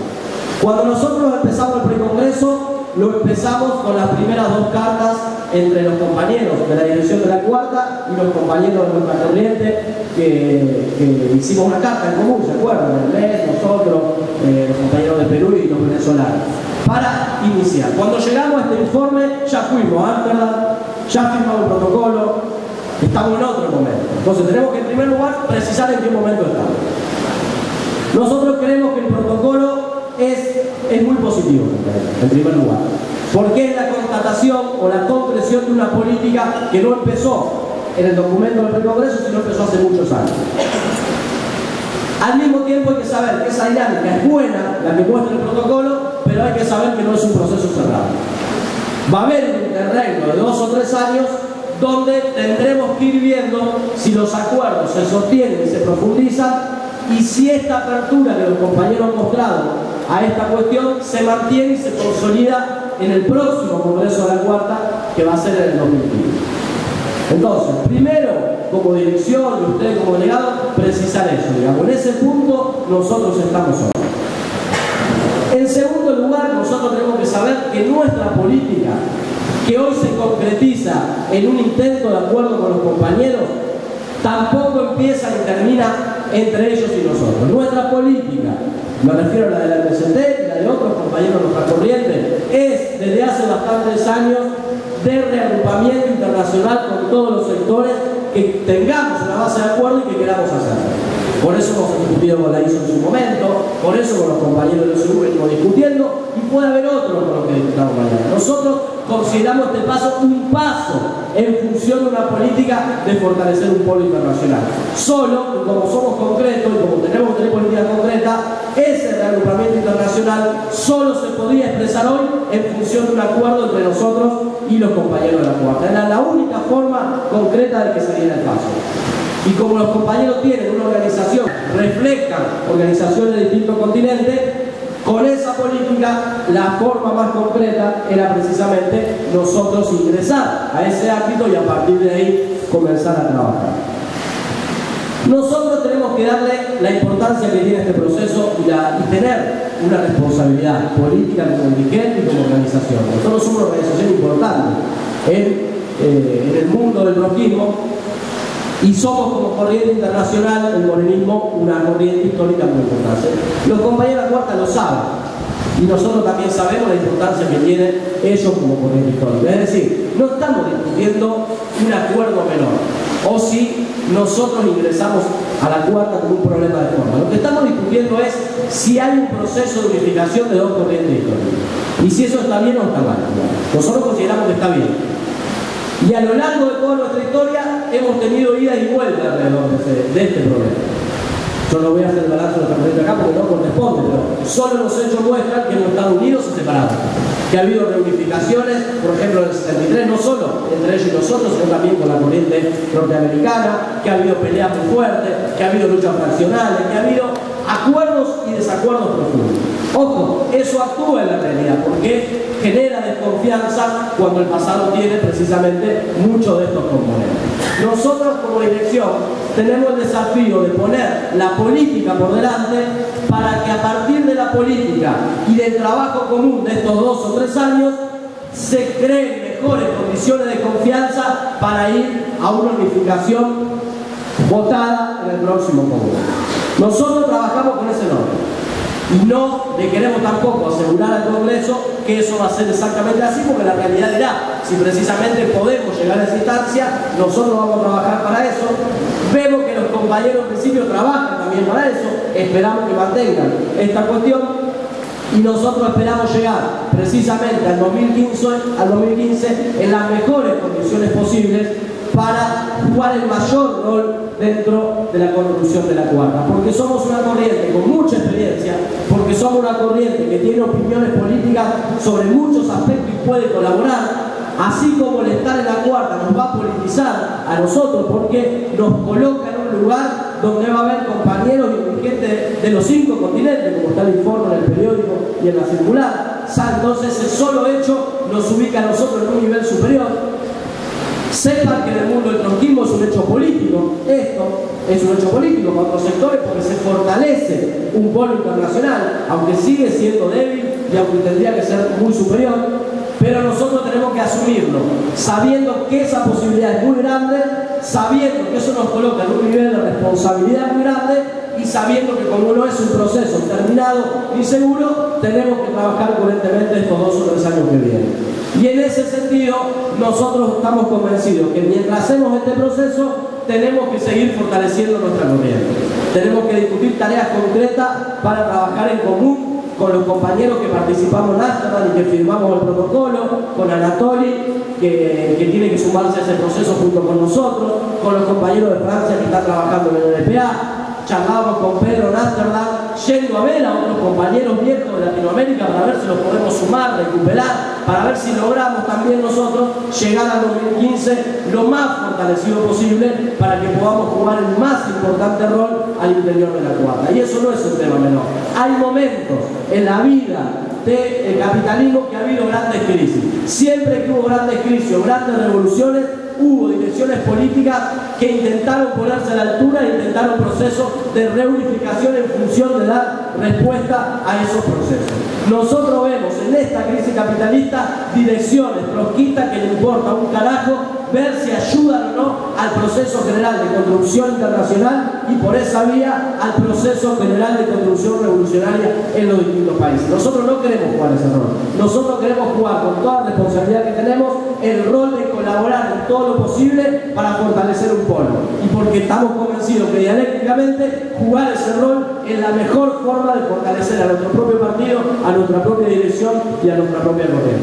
Cuando nosotros empezamos el precongreso, lo empezamos con las primeras dos cartas entre los compañeros de la dirección de la cuarta y los compañeros de nuestra corriente que hicimos una carta en común, ¿se acuerdan? El MES, nosotros, los compañeros de Perú y los venezolanos, para iniciar. Cuando llegamos a este informe ya fuimos a Ámsterdam, ya firmamos el protocolo, estamos en otro momento. Entonces tenemos que en primer lugar precisar en qué momento estamos. Nosotros creemos que el protocolo es muy positivo, en primer lugar, porque es la constatación o la concreción de una política que no empezó en el documento del Congreso, sino empezó hace muchos años. Al mismo tiempo hay que saber que esa dinámica es buena, la que muestra el protocolo, pero hay que saber que no es un proceso cerrado. Va a haber un terreno de 2 o 3 años donde tendremos que ir viendo si los acuerdos se sostienen y se profundizan y si esta apertura que los compañeros han mostrado a esta cuestión se mantiene y se consolida en el próximo Congreso de la Cuarta, que va a ser en el 2015. Entonces, primero, como dirección y usted como delegado, precisar eso, digamos. En ese punto nosotros estamos solos. En segundo lugar, nosotros tenemos que saber que nuestra política, que hoy se concretiza en un intento de acuerdo con los compañeros, tampoco empieza ni termina entre ellos y nosotros. Nuestra política, me refiero a la de la MST y la de otros compañeros de nuestra corriente, es desde hace bastantes años de reagrupamiento internacional con todos los sectores que tengamos una base de acuerdo y que queramos hacer. Por eso hemos discutido con la ISO en su momento, por eso con los compañeros de SUV estamos discutiendo y puede haber otros con los que discutamos mañana. Nosotros consideramos este paso un paso en función de una política de fortalecer un polo internacional. Solo, como somos concretos y como tenemos que tener política concreta, ese reagrupamiento internacional solo se podría expresar hoy en función de un acuerdo entre nosotros y los compañeros de la Cuarta. Era la única forma concreta de que se diera el paso. Y como los compañeros tienen una organización, reflejan organizaciones de distintos continentes, Con esa política, la forma más concreta era precisamente nosotros ingresar a ese ámbito y a partir de ahí comenzar a trabajar. Nosotros tenemos que darle la importancia que tiene este proceso y tener una responsabilidad política como dirigente y como organización. Nosotros somos una organización importante en el mundo del trotskismo y somos como corriente internacional, el morenismo, una corriente histórica muy importante. Los compañeros de la Cuarta lo saben y nosotros también sabemos la importancia que tienen ellos como corriente histórica. Es decir, no estamos discutiendo un acuerdo menor o si nosotros ingresamos a la Cuarta con un problema de forma. Lo que estamos discutiendo es si hay un proceso de unificación de dos corrientes históricas y si eso está bien o está mal. Nosotros consideramos que está bien. Y a lo largo de toda nuestra historia hemos tenido ida y vuelta alrededor de este problema. Yo no voy a hacer el balance de los campeonatos acá porque no corresponde, pero solo los hechos muestran que hemos estado unidos y separados. Que ha habido reunificaciones, por ejemplo en el 63, no solo entre ellos y nosotros, sino también con la corriente norteamericana, que ha habido peleas muy fuertes, que ha habido luchas fraccionales, que ha habido acuerdos y desacuerdos profundos. Ojo, eso actúa en la realidad porque genera desconfianza cuando el pasado tiene precisamente muchos de estos componentes. Nosotros como dirección tenemos el desafío de poner la política por delante para que a partir de la política y del trabajo común de estos 2 o 3 años se creen mejores condiciones de confianza para ir a una unificación votada en el próximo Congreso. Nosotros trabajamos con ese norte. Y no le queremos tampoco asegurar al Congreso que eso va a ser exactamente así, porque la realidad dirá, si precisamente podemos llegar a esa instancia, nosotros vamos a trabajar para eso. Vemos que los compañeros en principio trabajan también para eso, esperamos que mantengan esta cuestión y nosotros esperamos llegar precisamente al 2015 en las mejores condiciones posibles para jugar el mayor rol dentro de la construcción de la Cuarta, porque somos una corriente con mucha experiencia, porque somos una corriente que tiene opiniones políticas sobre muchos aspectos y puede colaborar, así como el estar en la Cuarta nos va a politizar a nosotros porque nos coloca en un lugar donde va a haber compañeros y dirigentes de los 5 continentes, como está el informe en el periódico y en la circular. Entonces ese solo hecho nos ubica a nosotros en un nivel superior. Sepan que en el mundo del trotskismo es un hecho político. Esto es un hecho político para otros sectores porque se fortalece un polo internacional, aunque sigue siendo débil y aunque tendría que ser muy superior, pero nosotros tenemos que asumirlo, sabiendo que esa posibilidad es muy grande, sabiendo que eso nos coloca en un nivel de responsabilidad muy grande y sabiendo que como no es un proceso terminado ni seguro, tenemos que trabajar coherentemente estos 2 o 3 años que vienen. Y en ese sentido, nosotros estamos convencidos que mientras hacemos este proceso, tenemos que seguir fortaleciendo nuestra corriente. Tenemos que discutir tareas concretas para trabajar en común con los compañeros que participamos en Amsterdam y que firmamos el protocolo, con Anatoly, que tiene que sumarse a ese proceso junto con nosotros, con los compañeros de Francia que están trabajando en el NPA. Charlábamos con Pedro en Amsterdam, yendo a ver a otros compañeros viejos de Latinoamérica para ver si los podemos sumar, recuperar, para ver si logramos también nosotros llegar al 2015 lo más fortalecido posible para que podamos jugar el más importante rol al interior de la Cuarta. Y eso no es un tema menor. Hay momentos en la vida del capitalismo que ha habido grandes crisis. Siempre que hubo grandes crisis o grandes revoluciones, hubo direcciones políticas que intentaron ponerse a la altura e intentaron procesos de reunificación en función de dar respuesta a esos procesos. Nosotros vemos en esta crisis capitalista direcciones trotskistas que le importa un carajo ver si ayudan o no al proceso general de construcción internacional y por esa vía al proceso general de construcción revolucionaria en los distintos países. Nosotros no queremos jugar ese rol. Nosotros queremos jugar con toda la responsabilidad que tenemos el rol de colaborar en todo lo posible para fortalecer un polo. Y porque estamos convencidos que dialécticamente jugar ese rol es la mejor forma de fortalecer a nuestro propio partido, a nuestra propia dirección y a nuestra propia corriente.